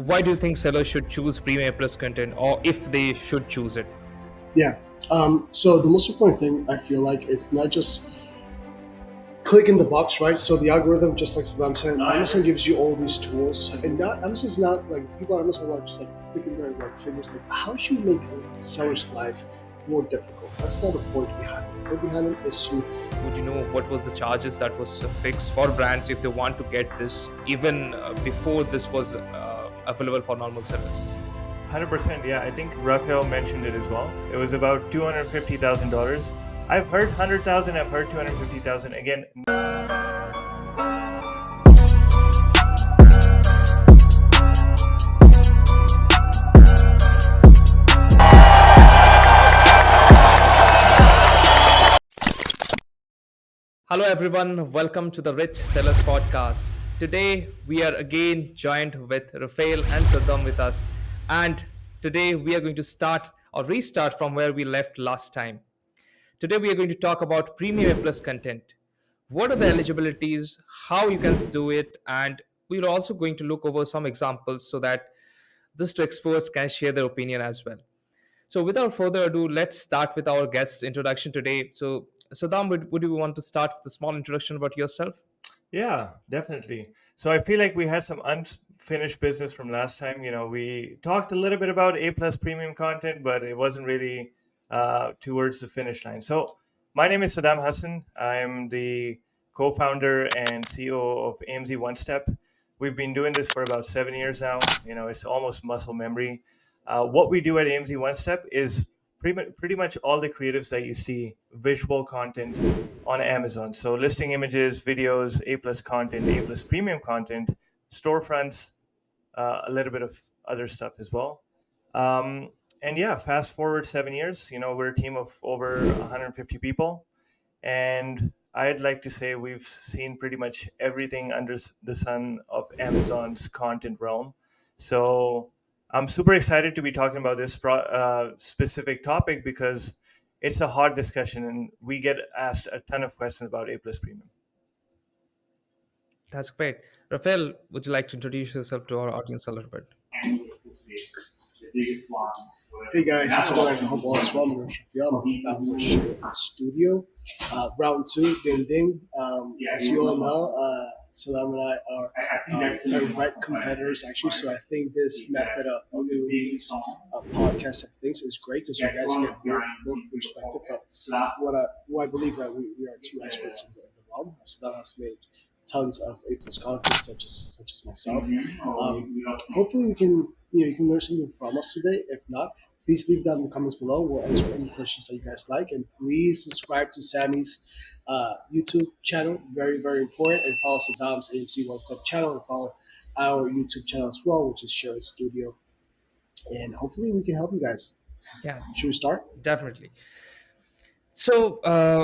why do you think sellers should choose premium plus content, or if they should choose it? Yeah. So the most important thing I feel like it's not just clicking the box, right? So the algorithm, just like Saddam said, Amazon gives you all these tools, and not Amazon's not like people at Amazon like just like clicking their like fingers. Like, how should you make a seller's life more difficult? That's not the point behind it. The point behind it is to Would you know what was the charges that was fixed for brands if they want to get this even before this was available for normal sellers? 100%. Yeah, I think Rafael mentioned it as well. It was about $250,000. I've heard 100,000. I've heard 250,000. Again, Hello, everyone. Welcome to the Rich Sellers Podcast. Today, we are again joined with Rafael and Saddam with us. And today, we are going to start or restart from where we left last time. Today, we are going to talk about Premium Plus content. What are the eligibilities, how you can do it, and we're also going to look over some examples so that these two experts can share their opinion as well. So, without further ado, let's start with our guest's introduction today. So, Saddam, would you want to start with a small introduction about yourself? yeah, definitely. So I feel like we had some unfinished business from last time. We talked a little bit about A plus premium content, but it wasn't really towards the finish line. So my name is Saddam Hassan. I'm the co-founder and CEO of AMZ One Step. We've been doing this for about 7 years now. It's almost muscle memory. What we do at AMZ One Step is pretty much all the creatives that you see, visual content on Amazon. So listing images, videos, A plus content, A plus premium content, storefronts, a little bit of other stuff as well. And yeah, fast forward 7 years, we're a team of over 150 people. And I'd like to say we've seen pretty much everything under the sun of Amazon's content realm. So I'm super excited to be talking about this specific topic because it's a hot discussion and we get asked a ton of questions about A plus premium. That's great. Rafael, would you like to introduce yourself to our audience a little bit? hey guys, it's going to humble as well. I'm going to founder share studio. Round two, ding ding. As you all know, Salam and I are direct competitors actually. So I think this method of doing these podcasts and things is great because you guys get both perspectives of what I believe that we are two experts in the realm. Salam has made tons of A plus content such as myself. Hopefully we can you can learn something from us today. If not, please leave down in the comments below. We'll answer any questions that you guys like, and please subscribe to Sammy's YouTube channel. Very very important, and follow Saddam's AMC One Step channel, and follow our YouTube channel as well, which is Sharing Studio. And hopefully we can help you guys. Yeah, Should we start? definitely. So,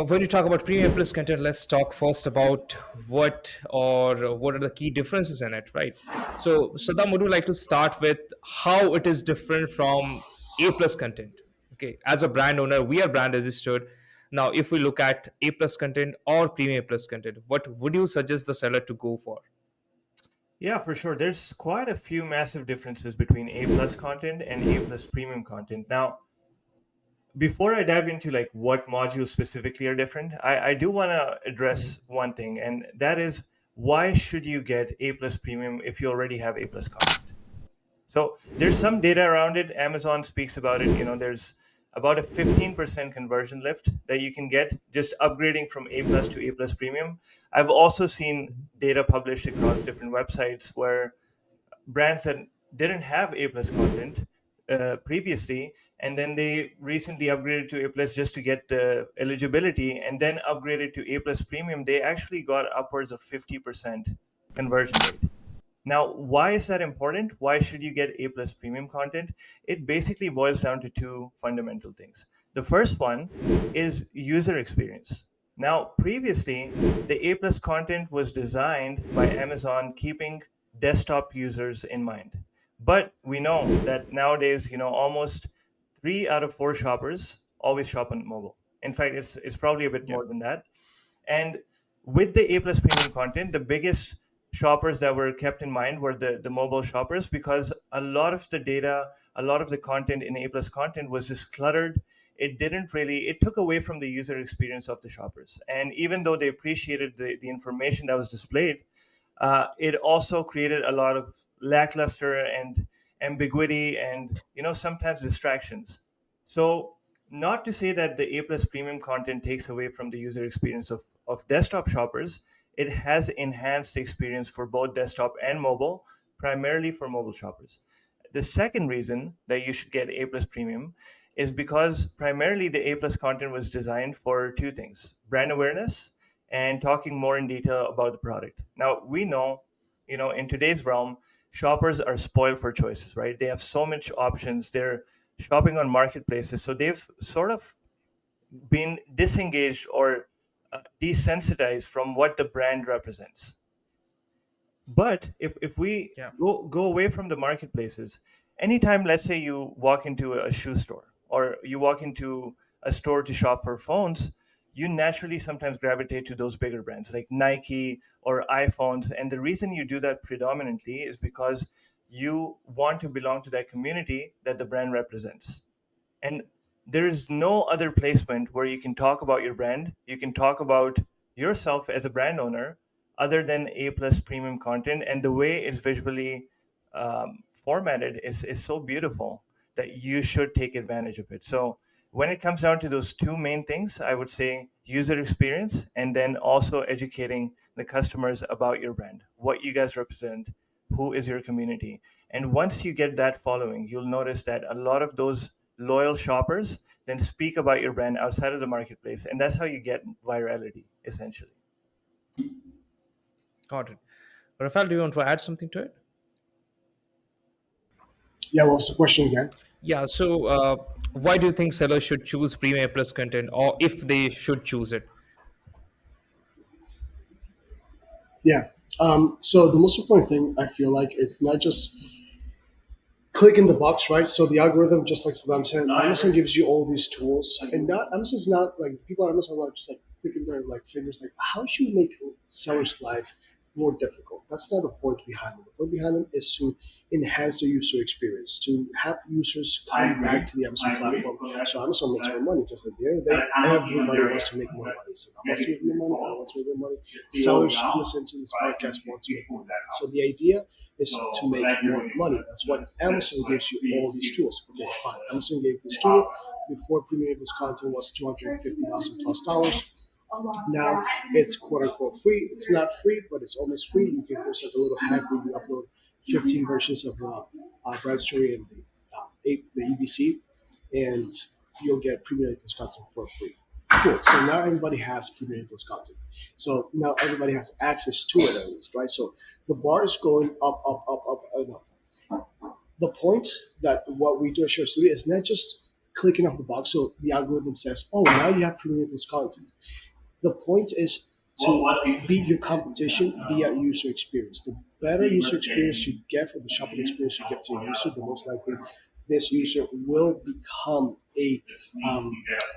when you talk about premium plus content, let's talk first about what are the key differences in it, right? So, Saddam, would you like to start with how it is different from A plus content? Okay, as a brand owner, we are brand registered. Now, if we look at A plus content or premium plus content, what would you suggest the seller to go for? Yeah, for sure. There's quite a few massive differences between A plus content and A plus premium content. Now, before I dive into like what modules specifically are different, I do want to address one thing, and that is why should you get A plus premium if you already have A plus content? So there's some data around it. Amazon speaks about it. There's about a 15% conversion lift that you can get just upgrading from A plus to A plus premium. I've also seen data published across different websites where brands that didn't have A plus content previously, and then they recently upgraded to A plus just to get the eligibility, and then upgraded to A plus premium. They actually got upwards of 50% conversion rate. Now, why is that important? Why should you get A plus premium content? It basically boils down to two fundamental things. The first one is user experience. Now, previously, the A plus content was designed by Amazon keeping desktop users in mind. But we know that nowadays, almost 3 out of 4 shoppers always shop on mobile. In fact, it's probably a bit Yeah. more than that. And with the A plus premium content, the biggest shoppers that were kept in mind were the mobile shoppers, because a lot of the data, a lot of the content in A plus content was just cluttered. It took away from the user experience of the shoppers. And even though they appreciated the information that was displayed, it also created a lot of lackluster and ambiguity and sometimes distractions. So, not to say that the A plus premium content takes away from the user experience of desktop shoppers. It has enhanced the experience for both desktop and mobile, primarily for mobile shoppers. The second reason that you should get A plus premium is because primarily the A plus content was designed for two things: brand awareness and talking more in detail about the product. Now we know, in today's realm, shoppers are spoiled for choices, right? They have so much options. They're shopping on marketplaces, so they've sort of been disengaged or desensitized from what the brand represents. But if we Yeah. go away from the marketplaces, anytime, let's say you walk into a shoe store or you walk into a store to shop for phones, you naturally sometimes gravitate to those bigger brands like Nike or iPhones. And the reason you do that predominantly is because you want to belong to that community that the brand represents. And there is no other placement where you can talk about your brand, you can talk about yourself as a brand owner, other than A plus premium content. And the way it's visually formatted is so beautiful that you should take advantage of it. So when it comes down to those two main things, I would say user experience and then also educating the customers about your brand, what you guys represent, who is your community. And once you get that following, you'll notice that a lot of those loyal shoppers then speak about your brand outside of the marketplace. And that's how you get virality, essentially. Got it. Rafael, do you want to add something to it? Yeah, what was the question again? Yeah. So, why do you think sellers should choose Premium Plus content, or if they should choose it? Yeah. So the most important thing I feel like it's not just click in the box, right? So the algorithm, just like Saddam said, Amazon gives you all these tools, and not Amazon's not like people at Amazon are not just like clicking their like fingers. Like, how should we make sellers' life more difficult? That's not the point behind them. The point behind them is to enhance the user experience, to have users come back to the Amazon platform, so Amazon makes more money. Because at the end of the day, everybody wants to make more money. Saddam wants to make more money. I want to make more money. Sellers listen to this podcast want to make more money. So the idea is to make more money. That's why Amazon gives you all these tools. Okay, fine. Amazon gave this tool before premium this content was $250,000 plus dollars. Now it's quote unquote free. It's not free, but it's almost free. You can there's like a little hack where you upload 15 versions of the brand story and the EBC, and you'll get premium plus content for free. Cool. So now everybody has premium plus content. So now everybody has access to it at least, right? So the bar is going up, up, up, up, and up. The point that what we do at Share Studio is not just clicking off the box. So the algorithm says, "Oh, now you have premium plus content." The point is to beat your competition via user experience. The better user experience you get, for the shopping experience you get to your user, the most likely this user will become a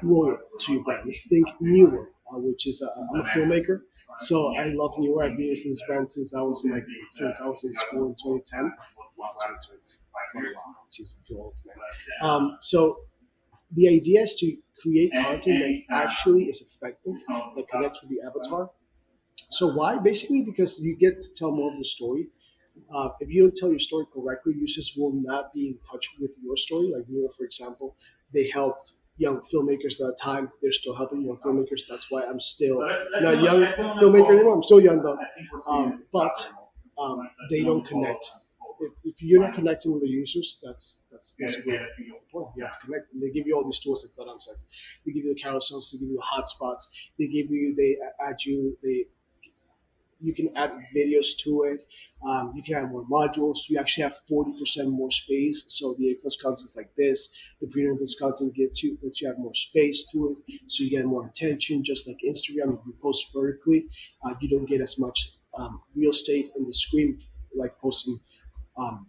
loyal to your brand. Let's think Newer, which is I'm a filmmaker, so I love Newer. I've been using this brand since I was in school in 2010. Wow, 2020. Wow, jeez, I feel old, man. So the idea is to create content that actually is effective, that connects with the avatar. So why? Basically because you get to tell more of the story. If you don't tell your story correctly, users will not be in touch with your story. Like Neil, for example, they helped young filmmakers at the time. They're still helping young filmmakers. That's why I'm still not a young filmmaker anymore. I'm still young though. But they don't connect. If you're not connecting with the users, that's basically the point. You have to connect. And they give you all these tools like Saddam says. They give you the carousels, they give you the hotspots, they add you, you can add videos to it. You can add more modules. You actually have 40% more space. So the A plus content is like this. The premium plus content lets you have more space to it. So you get more attention. Just like Instagram, if you post vertically, you don't get as much real estate in the screen like posting um,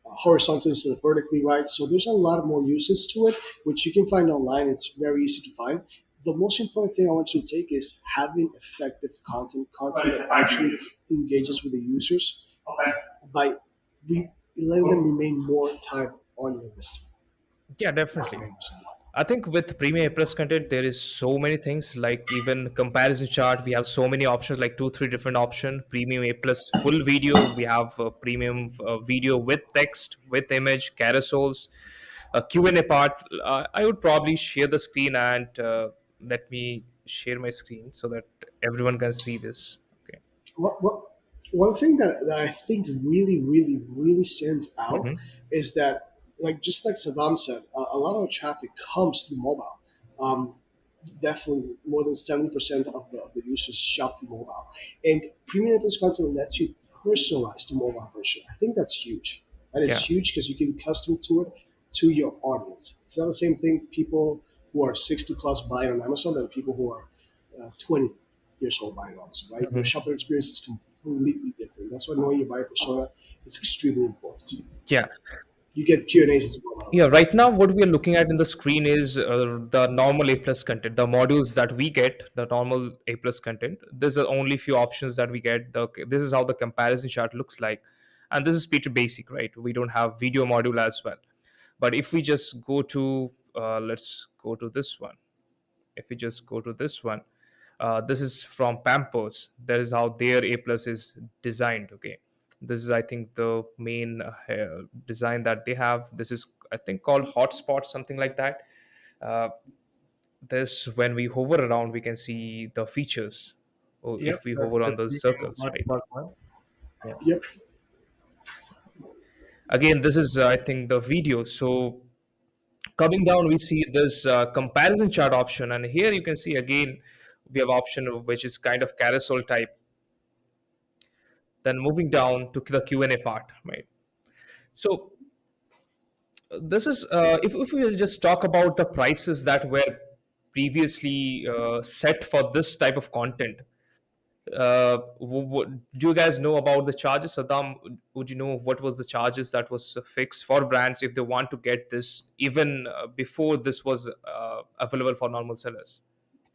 horizontal instead of vertically, right? So there's a lot of more uses to it, which you can find online. It's very easy to find. the most important thing I want you to take is having effective content that actually engages with the users by letting them remain more time on your list. Yeah, That's the definitely. main reason why. I think with premium A plus content, there is so many things like even comparison chart. We have so many options, like two, three different option. Premium A plus full video. We have premium video with text, with image, carousels, a Q&A part. I would probably share the screen and let me share my screen so that everyone can see this. Okay. What one thing that I think really stands out Hmm. is that, like just like Saddam said, a lot of the traffic comes through mobile. Um, Definitely more than 70% of the users shop through mobile, and premium plus content lets you personalize the mobile version. I think that's huge. That is Yeah. huge because you can custom to it to your audience. It's not the same thing people who are 60 plus buying on Amazon than people who are 20 years old buying on Amazon, right? Their Hmm. shopping experience is completely different. That's why knowing your buyer persona is extremely important. Yeah. You get Q&As as well now, Yeah, right? right now what we are looking at in the screen is the normal A plus content, the modules that we get, the normal A plus content. There's only few options that we get. This is how the comparison chart looks like, and this is pretty basic, right? We don't have video module as well. But if we just go to, let's go to this one. If we just go to this one, this is from Pampers. That is how their A plus is designed. Okay, this is I think the main design that they have. This is I think called hotspot, something like that. Uh, this when we hover around, we can see the features. Oh, Yep, if we that's hover the on those premium circles, right? hotspot one. Yeah. Yep. Again, this is I think the video. So coming down, we see this comparison chart option, and here you can see again we have option which is kind of carousel type. Then moving down to the Q&A part, right? So this is if we just talk about the prices that were previously set for this type of content. Do you guys know about the charges, Saddam? Would you know what was the charges that was fixed for brands if they want to get this even before this was available for normal sellers?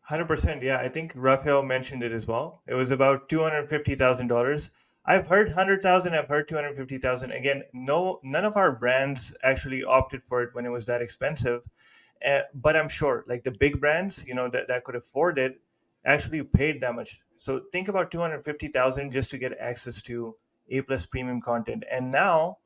100%. Yeah, I think Rafael mentioned it as well. It was about $250,000. I've heard 100,000. I've heard 250,000. Again, no, none of our brands actually opted for it when it was that expensive. But I'm sure, like the big brands, that could afford it, actually paid that much. So think about 250,000 just to get access to A plus premium content. And now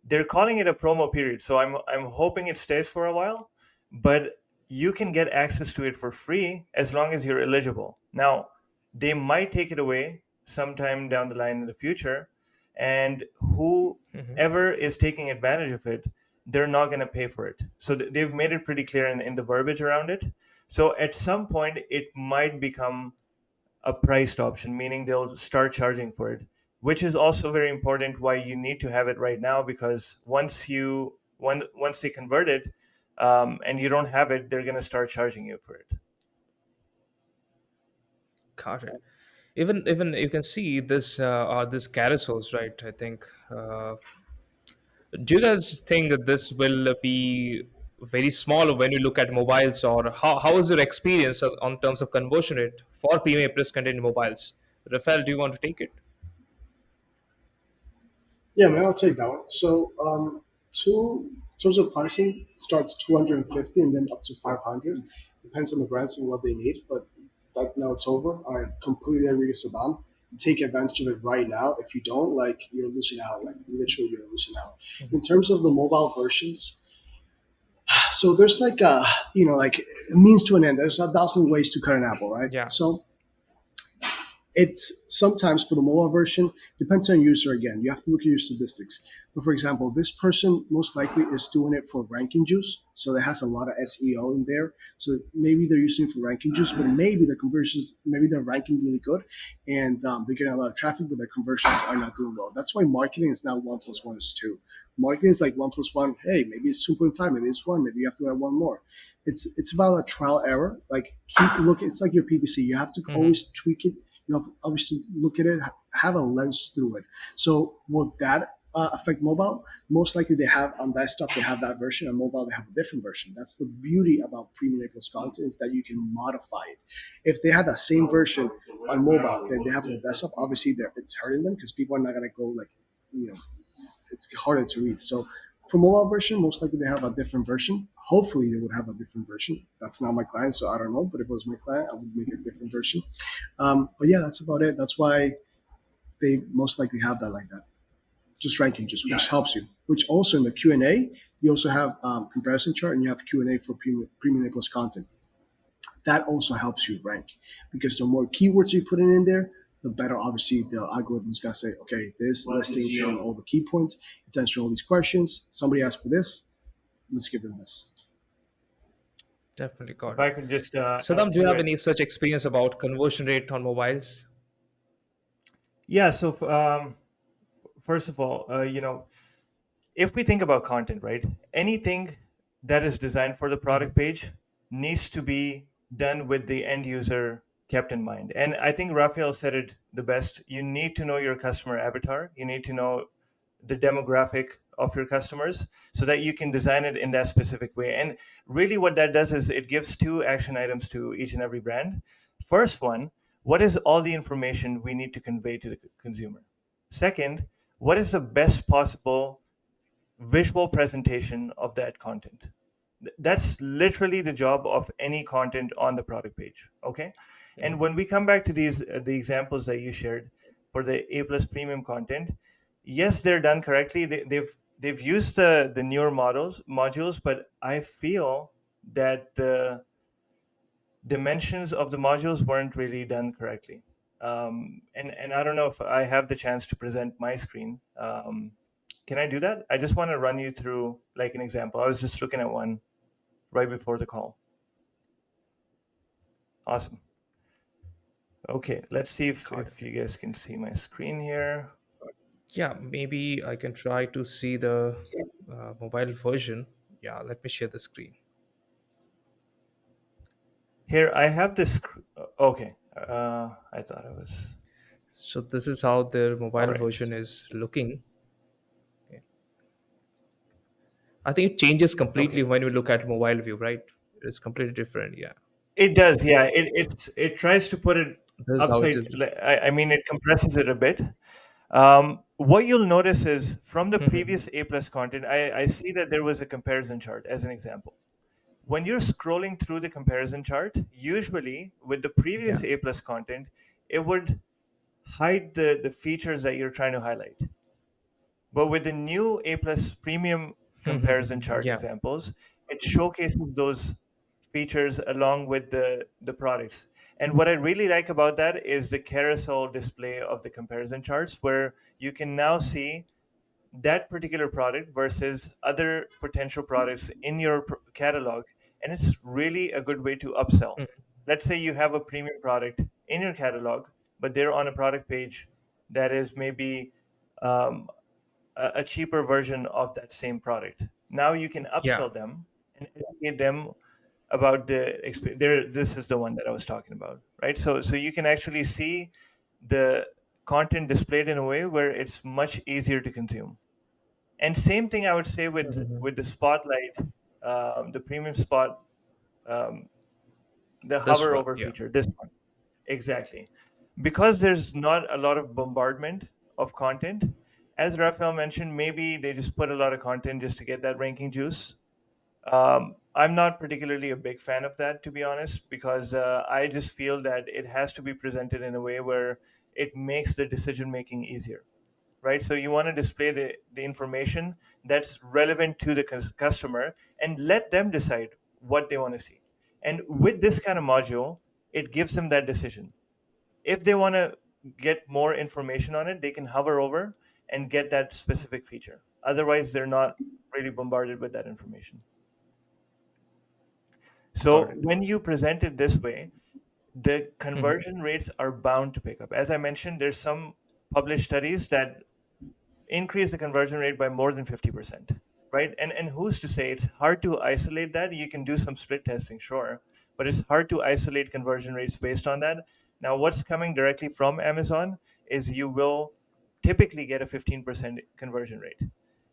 they're calling it a promo period, so I'm hoping it stays for a while, but you can get access to it for free as long as you're eligible. Now, they might take it away sometime down the line in the future, and Hmm. whoever is taking advantage of it, they're not going to pay for it. So they've made it pretty clear in the verbiage around it. So at some point, it might become a priced option, meaning they'll start charging for it, which is also very important why you need to have it right now, because once they convert it, and you don't have it, they're going to start charging you for it. Got it. Even you can see this are this carousels, right? I think. Do you guys think that this will be very small when you look at mobiles, or how is your experience on terms of conversion rate for premium plus content in mobiles? Rafael, do you want to take it? Yeah, man, I'll take that one. So, two in terms of pricing starts 250 and then up to 500. Depends on the brands and what they need. But that now it's over. I completely agree with Saddam. Take advantage of it right now. If you don't, like you're losing out. Like literally, you're losing out. Mhm. In terms of the mobile versions, so there's like a like a means to an end. There's a thousand ways to cut an apple, right? Yeah. So it's sometimes for the mobile version depends on user again. You have to look at your statistics. But for example, this person most likely is doing it for ranking juice, so it has a lot of SEO in there. So maybe they're using it for ranking juice, but maybe the conversions, maybe they're ranking really good, and they're getting a lot of traffic, but their conversions are not doing well. That's why marketing is now one plus one is two. Marketing is like one plus one. Hey, maybe it's 2.5, maybe it's one, maybe you have to add one more. It's about a trial error. Like keep looking. It's like your PPC. You have to Hmm. always tweak it. You have obviously look at it, have a lens through it. So will that affect mobile. Most likely they have on desktop, they have that version. On mobile, they have a different version. That's the beauty about premium A+ content, is that you can modify it. If they had that same version on mobile that they have on the desktop, obviously it's hurting them because people are not going to go like, you know, it's harder to read. So for mobile version, most likely they have a different version. Hopefully they would have a different version. That's not my client, so I don't know. But if it was my client, I would make a different version. But yeah, that's about it. That's why they most likely have that like that. Just ranking, just which helps you. Which also in the Q&A, you also have comparison chart and you have Q&A for premium A+ content. That also helps you rank because the more keywords you put in there, the better obviously the algorithm's gonna say, okay, this listing is hitting all the key points, it's answering all these questions. Somebody asked for this, let's give them this. Definitely If got it. I could just add Saddam, do you to have it. any such experience about conversion rate on mobiles? Yeah. So first of all, if we think about content, right? Anything that is designed for the Mhm. product page needs to be done with the end user kept in mind. And I think Raphael said it the best. You need to know your customer avatar. You need to know the demographic of your customers so that you can design it in that specific way. And really, what that does is it gives two action items to each and every brand. First one, what is all the information we need to convey to the consumer? Second, what is the best possible visual presentation of that content? That's literally the job of any content on the product page. Okay. And Mhm. when we come back to these the examples that you shared for the A plus premium content, yes, they're done correctly. They've used the newer models modules, but I feel that the dimensions of the modules weren't really done correctly. And I don't know if I have the chance to present my screen. Can I do that? I just want to run you through like an example. I was just looking at one right before the call. Awesome. Okay, let's see Got if it. you guys can see my screen here. Yeah, maybe I can try to see the mobile version. Yeah, let me share the screen. Here I have this. Okay, I thought it was So this is how their all mobile right. version is looking. Okay. I think it changes completely Okay, when you look at mobile view, right? It's completely different. Yeah, it does. Yeah, it tries to put it this is how it upside. is. I mean, it compresses it a bit. What you'll notice is from the Mhm. previous A plus content, I see that there was a comparison chart as an example. When you're scrolling through the comparison chart, usually with the Yeah. previous A plus content, it would hide the features that you're trying to highlight. But with the new A plus premium comparison chart Yeah. examples, it showcases those features along with the products. And what I really like about that is the carousel display of the comparison charts, where you can now see that particular product versus other potential products in your catalog. And it's really a good way to upsell. Mhm. Let's say you have a premium product in your catalog, but they're on a product page that is maybe um, a cheaper version of that same product. Now you can Yeah. upsell them and educate them about the experience. There, this is the one that I was talking about, right? So you can actually see the content displayed in a way where it's much easier to consume. And same thing I would say Mhm. with the spotlight, the premium spot, um, the This hover one. over Yeah. feature. This one exactly, because there's not a lot of bombardment of content. As Raphael mentioned, maybe they just put a lot of content just to get that ranking juice. I'm not particularly a big fan of that, to be honest, because I just feel that it has to be presented in a way where it makes the decision making easier, right? So you want to display the information that's relevant to the customer and let them decide what they want to see. And with this kind of module, it gives them that decision. If they want to get more information on it, they can hover over and get that specific feature. Otherwise, they're not really bombarded with that information. Got So it. when you present it this way, the Mhm. conversion rates are bound to pick up. As I mentioned, there's some published studies that increase the conversion rate by more than 50%, right? And who's to say? It's hard to isolate that. You can do some split testing, sure, but it's hard to isolate conversion rates based on that. Now, what's coming directly from Amazon is you will typically get a 15% conversion rate.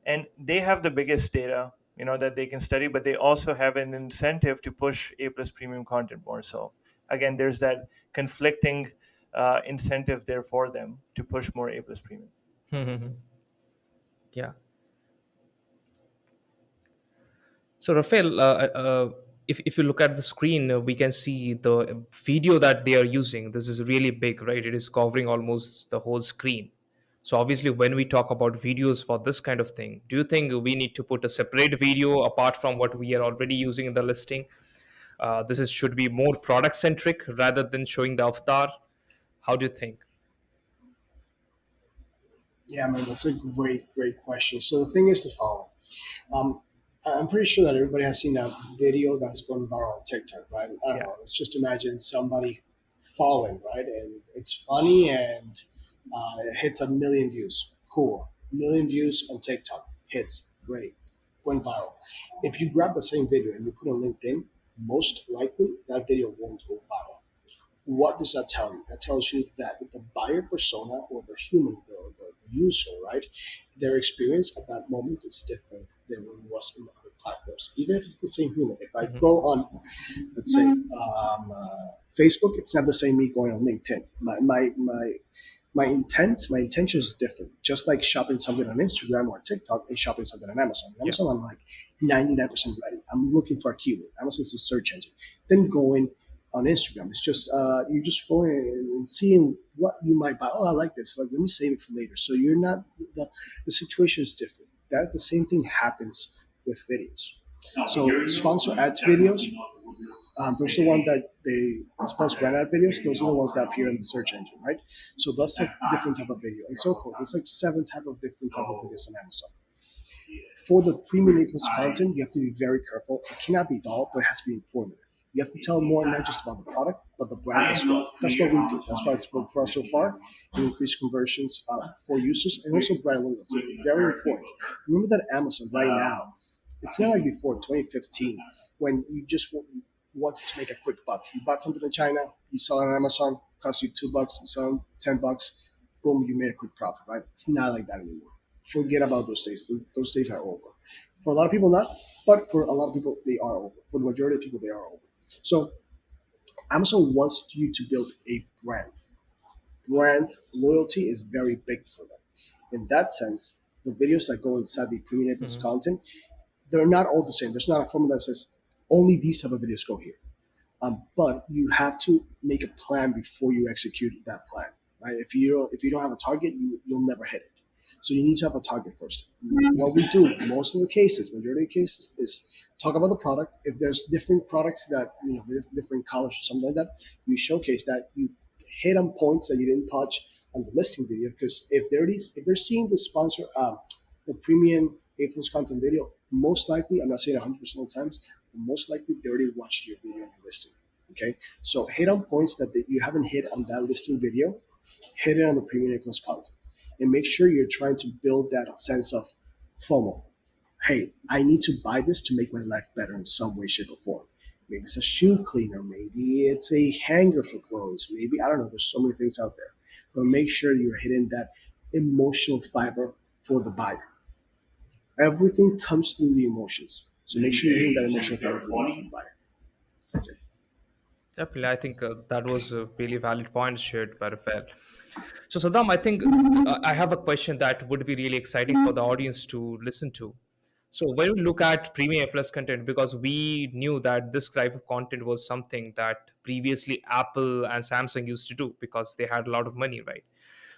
And they have the biggest data, that they can study, but they also have an incentive to push A plus premium content more. So again, there's that conflicting incentive there for them to push more A plus premium. Yeah. So, Rafael, if you look at the screen, we can see the video that they are using. This is really big, right? It is covering almost the whole screen. So, obviously, when we talk about videos for this kind of thing, do you think we need to put a separate video apart from what we are already using in the listing? This is should be more product centric rather than showing the avatar. How do you think? Yeah, man, that's a great question. So the thing is the following. Um, I'm pretty sure that everybody has seen that video that's going viral on TikTok, right? I don't Yeah. know. Let's just imagine somebody falling, right? And it's funny and it hits 1 million views. Cool. 1 million views on TikTok. Hits. Great. Went viral. If you grab the same video and you put on LinkedIn, most likely that video won't go viral. What does that tell you? That tells you that the buyer persona or the human, the user, right? Their experience at that moment is different than what it was in other platforms. Even if it's the same human. If I Mhm. go on, let's say, Facebook, it's not the same me going on LinkedIn. My intention is different. Just like shopping something on Instagram or TikTok and shopping something on Amazon. Yeah. Amazon, I'm like 99% ready. I'm looking for a keyword. Amazon is a search engine. Then going on Instagram, it's just you're just going and seeing what you might buy. Oh, I like this. Like, let me save it for later. So you're not the situation is different. That the same thing happens with videos. So sponsor ads videos, those are the ones that they sponsor brand ad videos. Those are the ones that appear in the search engine, right? So that's a different type of video, and so forth. There's like seven type of different type of videos on Amazon. For the premium Plus content, you have to be very careful. It cannot be dull, but it has to be informative. You have to tell more not just about the product, but the brand as well. That's what we do. That's why it's worked for us so far. We increase conversions for users and also brand loyalty. Very important. Remember that Amazon right now, it's not like before 2015 when you just wanted to make a quick buck. You bought something in China, you sell it on Amazon, cost you $2, you sell them $10, boom, you made a quick profit, right? It's not like that anymore. Forget about those days. Those days are over. For a lot of people, not, but for a lot of people, they are over. For the majority of people, they are over. So Amazon wants you to build a brand. Brand loyalty is very big for them. In that sense, the videos that go inside the premium Mhm. content, they're not all the same. There's not a formula that says only these type of videos go here. But you have to make a plan before you execute that plan, right? If you don't have a target, you'll never hit it. So you need to have a target first. What we do most of the cases, majority of the cases, is talk about the product. If there's different products that with different colors or something like that, you showcase that you hit on points that you didn't touch on the listing video. Because if they're seeing the sponsor, the premium A plus content video, most likely, I'm not saying 100% of the times, most likely they already watched your video on the listing. Okay, so hit on points that you haven't hit on that listing video, hit it on the premium A plus content, and make sure you're trying to build that sense of FOMO. Hey, I need to buy this to make my life better in some way, shape, or form. Maybe it's a shoe cleaner, maybe it's a hanger for clothes, maybe I don't know. There's so many things out there, but make sure you're hitting that emotional fiber for the buyer. Everything comes through the emotions, so make sure you're hitting that emotional fiber for the buyer. That's it. Definitely, I think that was a really valid point shared by Rafael. So, Saddam, I think I have a question that would be really exciting for the audience to listen to. So, when we look at Premium Plus content, because we knew that this type of content was something that previously Apple and Samsung used to do because they had a lot of money, right?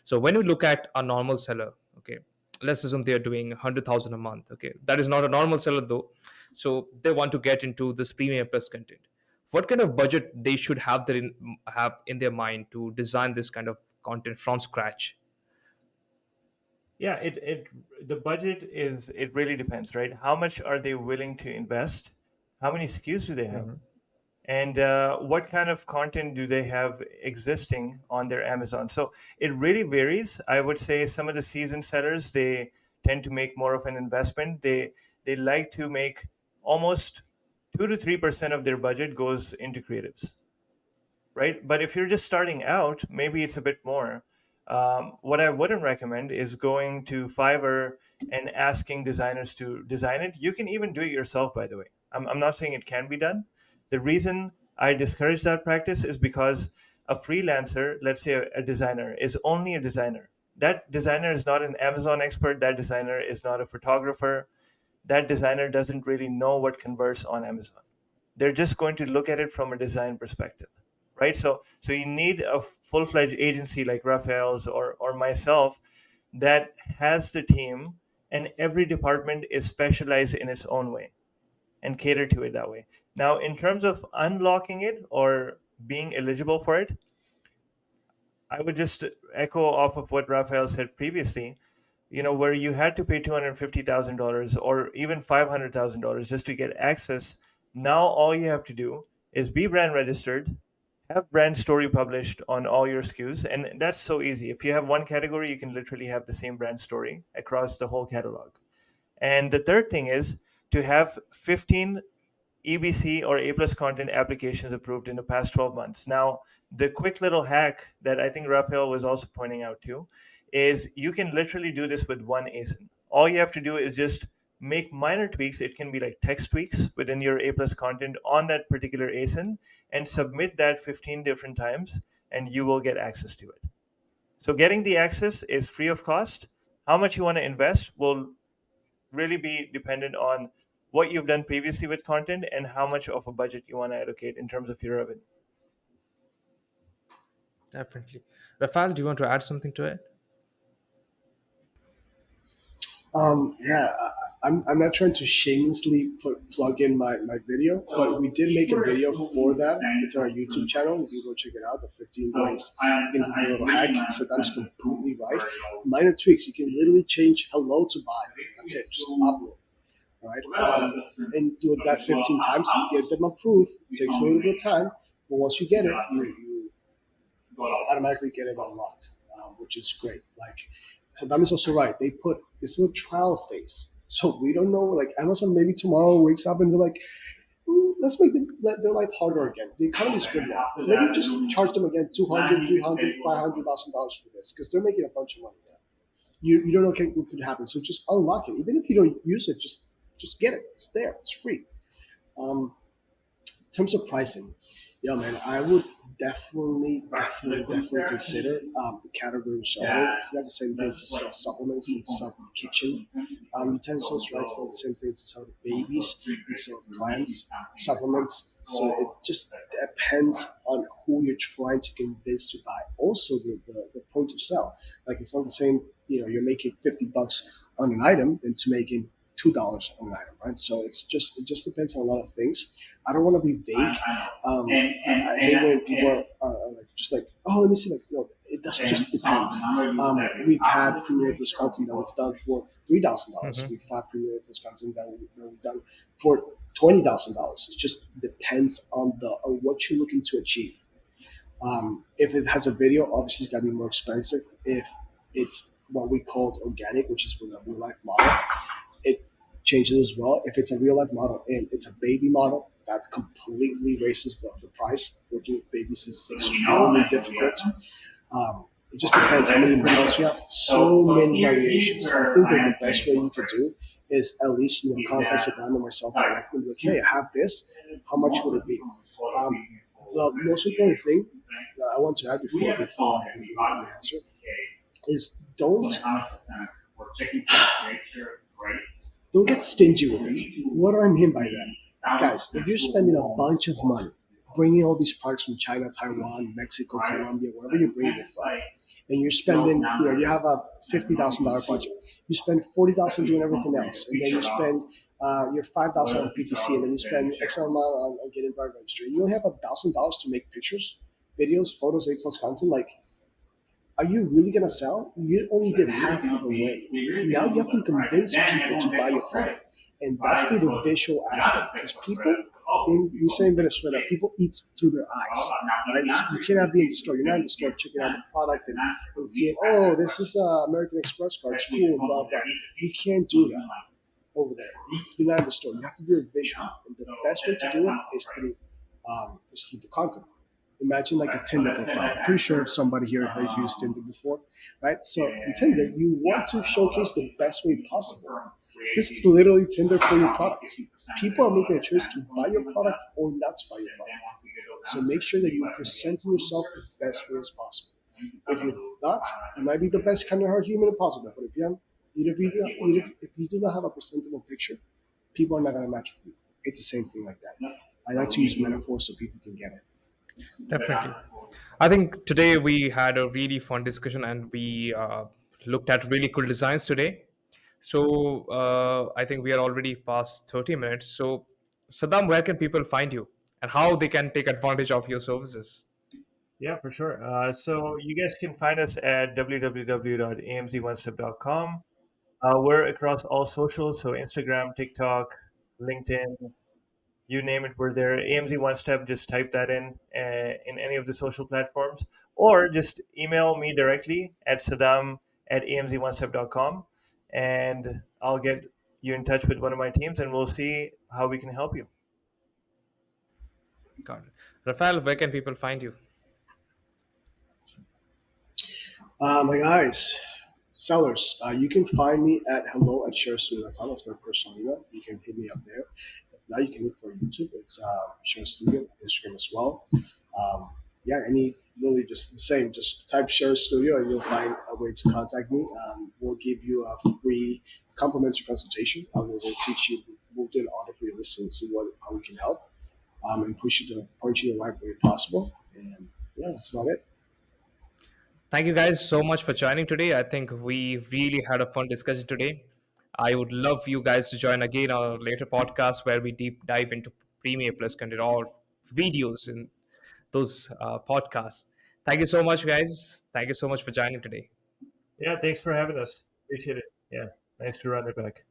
So, when we look at a normal seller, okay, let's assume they are doing 100,000 a month. Okay, that is not a normal seller though. So, they want to get into this Premium Plus content. What kind of budget they should have in their mind to design this kind of content from scratch? Yeah, it the budget is, it really depends, right? How much are they willing to invest? How many SKUs do they have? Mhm. And what kind of content do they have existing on their Amazon? So it really varies. I would say some of the seasoned sellers, they tend to make more of an investment. They like to make almost 2 to 3% of their budget goes into creatives, right? But if you're just starting out, maybe it's a bit more. What I wouldn't recommend is going to Fiverr and asking designers to design it. You can even do it yourself, by the way. I'm not saying it can be done. The reason I discourage that practice is because a freelancer, let's say a designer, is only a designer. That designer is not an Amazon expert. That designer is not a photographer. That designer doesn't really know what converts on Amazon. They're just going to look at it from a design perspective, right? So you need a full-fledged agency like Rafael's or myself that has the team, and every department is specialized in its own way and cater to it that way. Now, in terms of unlocking it or being eligible for it, I would just echo off of what Rafael said previously, where you had to pay $250,000 or even $500,000 just to get access. Now, all you have to do is be brand registered, have brand story published on all your SKUs. And that's so easy. If you have one category, you can literally have the same brand story across the whole catalog. And the third thing is to have 15 EBC or A plus content applications approved in the past 12 months. Now, the quick little hack that I think Rafael was also pointing out too is you can literally do this with one ASIN. All you have to do is just make minor tweaks. It can be like text tweaks within your A plus content on that particular ASIN and submit that 15 different times, and you will get access to it. So getting the access is free of cost. How much you want to invest will really be dependent on what you've done previously with content and how much of a budget you want to allocate in terms of your revenue. Definitely. Rafael, do you want to add something to it? Yeah, I'm not trying to shamelessly plug in my video, but we did make a video for that. It's on our YouTube channel. You can go check it out. The 15 ways you can do the little hack. Saddam's completely right. Minor tweaks. You can literally change hello to bye. That's it. Just upload. Right? And do it that 15 times. Get them approved. It takes a little bit of time, but once you get it, you automatically get it unlocked, which is great. Like Saddam is also right. They put this is a trial phase, so we don't know. Like Amazon, maybe tomorrow wakes up and they're like, let's make their life harder again. The economy is good now. Let me just charge them again 200, 300, $500,000 for this because they're making a bunch of money now. You don't know what could happen, so just unlock it. Even if you don't use it, just get it. It's there. It's free. Um, in terms of pricing, yeah, man, I would definitely consider the category of supplement. It's not the same thing to sell supplements and to sell kitchen utensils, right? It's not the same thing to sell to babies and sell plants, supplements. So it just depends on who you're trying to convince to buy. Also, the point of sale. Like it's not the same, you're making $50 on an item than to making $2 on an item, right? So it just depends on a lot of things. I don't want to be vague. I hate when people are like just like, oh, let me see. Like, no, it does just depends. We've had Premier Plus content that we've done for $3,000. We've had Premier Plus content that we've done for $20,000. It just depends on what you're looking to achieve. If it has a video, obviously it's got to be more expensive. If it's what we called organic, which is with a real life model, it changes as well. If it's a real life model and it's a baby model, that completely raises the price. Working with babies is extremely difficult. It just depends how many models you have. So many variations. So I think that the best way you could do is at least contact Saddam and myself directly and be like, hey, I have this. How much would it be? The most important thing that I want to add before I can answer is don't get stingy with it. What do I mean by that? Guys, if you're spending a bunch of money bringing all these products from China, Taiwan, Mexico, Colombia, wherever you're bringing it from, and you're spending, you have a $50,000 budget, you spend $40,000 doing everything else, and then you spend your $5,000 on PPC, and then you spend X amount on getting brand registry, and you only have $1,000 to make pictures, videos, photos, A plus content. Like, are you really gonna sell? You only did half of the way. Now you have to convince people to buy your product. And that's through the visual aspect. Because people, we say in Venezuela, people eat through their eyes. Right? So you cannot be in the store. You're not in the store checking out the product and seeing, oh, this is American Express card. It's cool, blah, blah. You can't do that over there. You're not in the store. You have to do it visual. And the best way to do it is through the content. imagine like a Tinder profile. Pretty sure somebody here has used Tinder before, right? So in Tinder, you want to showcase the best way possible. This is literally Tinder for your products. People are making a choice to buy your product or not to buy your product. So make sure that you're presenting yourself the best way as possible. If you're not, you might be the best kind of hard human possible. But if you have, if you do not have a presentable picture, people are not going to match with you. It's the same thing like that. I like to use metaphors so people can get it. Definitely. I think today we had a really fun discussion and we looked at really cool designs today. So I think we are already past 30 minutes. So, Saddam, where can people find you and how they can take advantage of your services? Yeah, for sure. So you guys can find us at www.amz1step.com. We're across all socials, so Instagram, TikTok, LinkedIn, you name it, we're there. AMZ One Step, just type that in any of the social platforms, or just email me directly at Saddam at amz1step.com, and I'll get you in touch with one of my teams, and we'll see how we can help you. Got it. Rafael, where can people find you? My guys, sellers, you can find me at hello@sharestudio.com. That's my personal email. You can hit me up there. If not, you can look for YouTube. It's Share Studio, Instagram as well. Yeah, any literally just the same. Just type Share Studio and you'll find a way to contact me. We'll give you a free complimentary consultation. We'll teach you. We'll do an audit for your listing, see how we can help, and push you to point you the right way possible. And yeah, that's about it. Thank you guys so much for joining today. I think we really had a fun discussion today. I would love you guys to join again our later podcast where we deep dive into Premiere Plus content or videos in those podcasts. Thank you so much, guys. Thank you so much for joining today. Yeah, thanks for having us. Appreciate it. Yeah, nice to run it back.